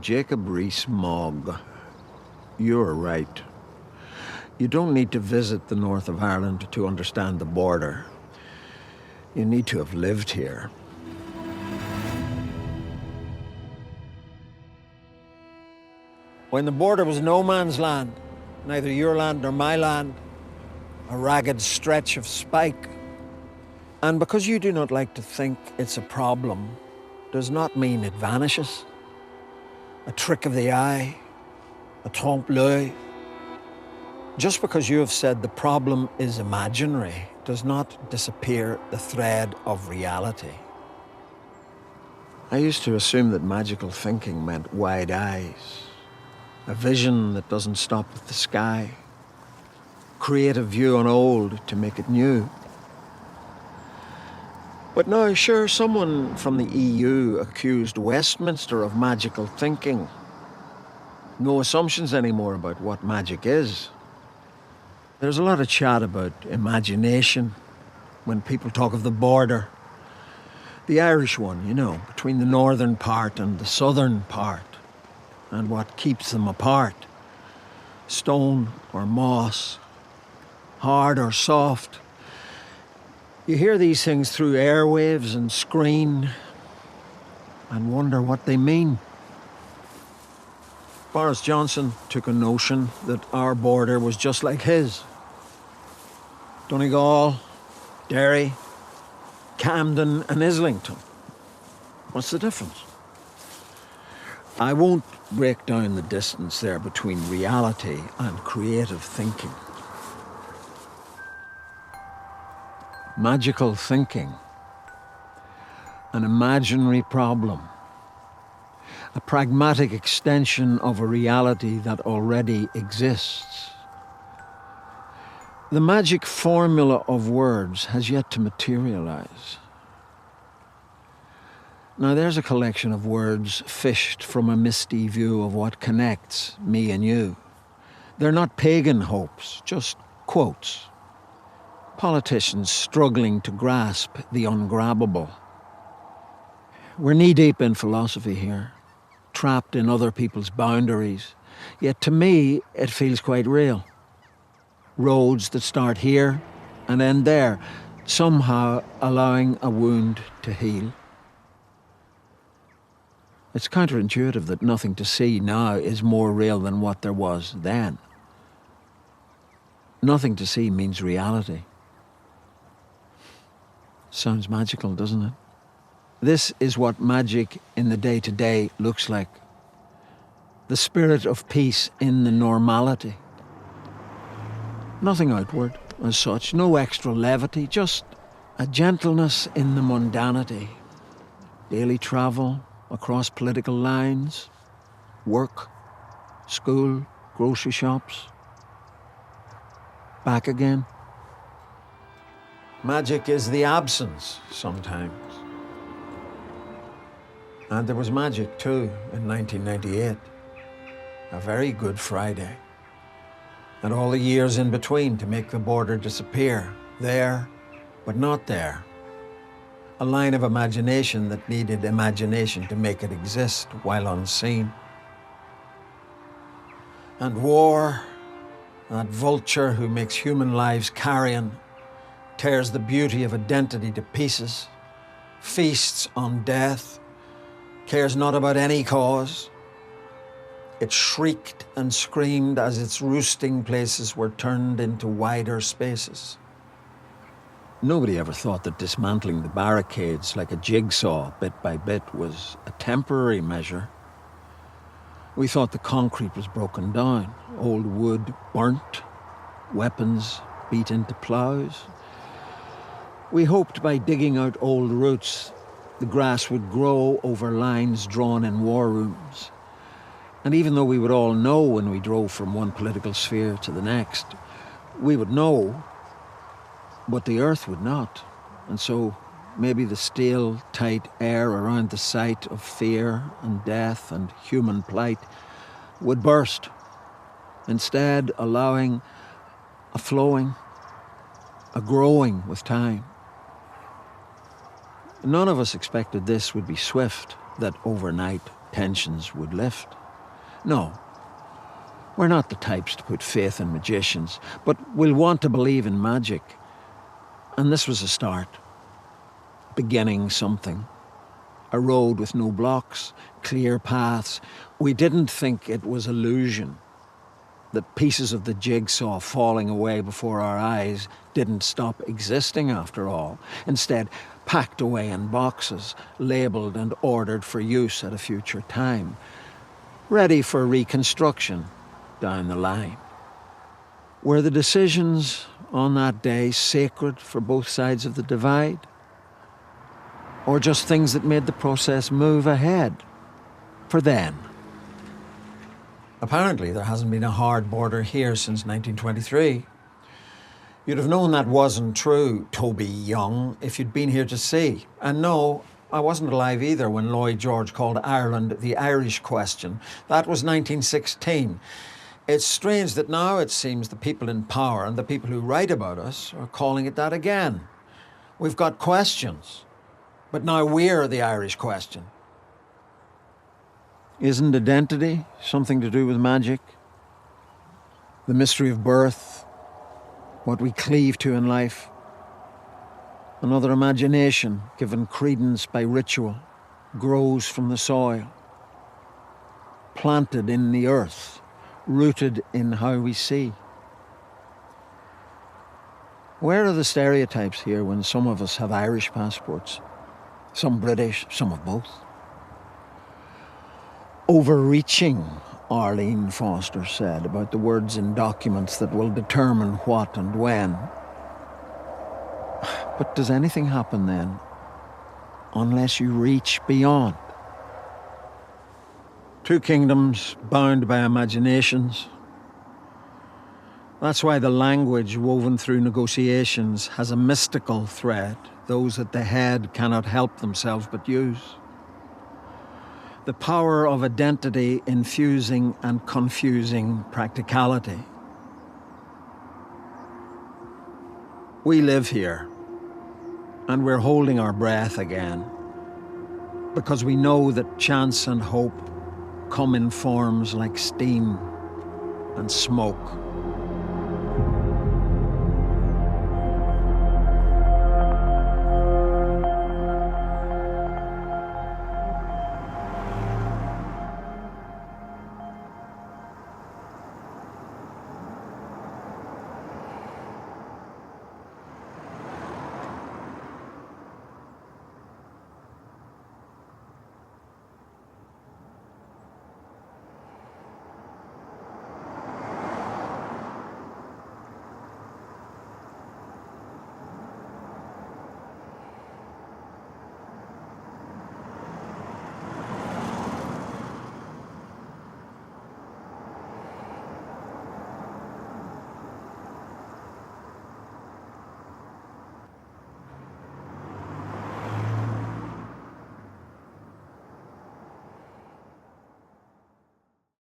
Jacob Rees-Mogg. You're right. You don't need to visit the north of Ireland to understand the border. You need to have lived here. When the border was no man's land, neither your land nor my land, a ragged stretch of spike. And because you do not like to think it's a problem, does not mean it vanishes. A trick of the eye, a trompe-l'oeil. Just because you have said the problem is imaginary does not disappear the thread of reality. I used to assume that magical thinking meant wide eyes, a vision that doesn't stop with the sky, creative view on old to make it new. But now, sure, someone from the EU accused Westminster of magical thinking. No assumptions anymore about what magic is. There's a lot of chat about imagination when people talk of the border. The Irish one, you know, between the northern part and the southern part, and what keeps them apart. Stone or moss, hard or soft. You hear these things through airwaves and screen and wonder what they mean. Boris Johnson took a notion that our border was just like his. Donegal, Derry, Camden and Islington. What's the difference? I won't break down the distance there between reality and creative thinking. Magical thinking, an imaginary problem, a pragmatic extension of a reality that already exists. The magic formula of words has yet to materialize. Now there's a collection of words fished from a misty view of what connects me and you. They're not pagan hopes, just quotes. Politicians struggling to grasp the ungrabbable. We're knee-deep in philosophy here, trapped in other people's boundaries, yet to me it feels quite real. Roads that start here and end there, somehow allowing a wound to heal. It's counterintuitive that nothing to see now is more real than what there was then. Nothing to see means reality. Sounds magical, doesn't it? This is what magic in the day-to-day looks like. The spirit of peace in the normality. Nothing outward as such, no extra levity, just a gentleness in the mundanity. Daily travel across political lines, work, school, grocery shops. Back again. Magic is the absence, sometimes. And there was magic, too, in 1998. A very good Friday. And all the years in between to make the border disappear. There, but not there. A line of imagination that needed imagination to make it exist while unseen. And war, that vulture who makes human lives carrion, tears the beauty of identity to pieces, feasts on death, cares not about any cause. It shrieked and screamed as its roosting places were turned into wider spaces. Nobody ever thought that dismantling the barricades like a jigsaw bit by bit was a temporary measure. We thought the concrete was broken down, old wood burnt, weapons beat into ploughs. We hoped by digging out old roots, the grass would grow over lines drawn in war rooms. And even though we would all know when we drove from one political sphere to the next, we would know, but the earth would not. And so maybe the steel, tight air around the site of fear and death and human plight would burst, instead allowing a flowing, a growing with time. None of us expected this would be swift, that overnight tensions would lift. No, we're not the types to put faith in magicians, but we'll want to believe in magic. And this was a start. Beginning something. A road with no blocks, clear paths. We didn't think it was illusion. That pieces of the jigsaw falling away before our eyes didn't stop existing after all. Instead, packed away in boxes, labelled and ordered for use at a future time. Ready for reconstruction down the line. Were the decisions on that day sacred for both sides of the divide? Or just things that made the process move ahead for then? Apparently, there hasn't been a hard border here since 1923. You'd have known that wasn't true, Toby Young, if you'd been here to see. And no, I wasn't alive either when Lloyd George called Ireland the Irish question. That was 1916. It's strange that now it seems the people in power and the people who write about us are calling it that again. We've got questions, but now we're the Irish question. Isn't identity something to do with magic? The mystery of birth, what we cleave to in life. Another imagination given credence by ritual, grows from the soil, planted in the earth, rooted in how we see. Where are the stereotypes here when some of us have Irish passports? Some British, some of both. Overreaching, Arlene Foster said about the words in documents that will determine what and when. But does anything happen then, unless you reach beyond? Two kingdoms bound by imaginations. That's why the language woven through negotiations has a mystical thread those at the head cannot help themselves but use. The power of identity infusing and confusing practicality. We live here, and we're holding our breath again, because we know that chance and hope come in forms like steam and smoke.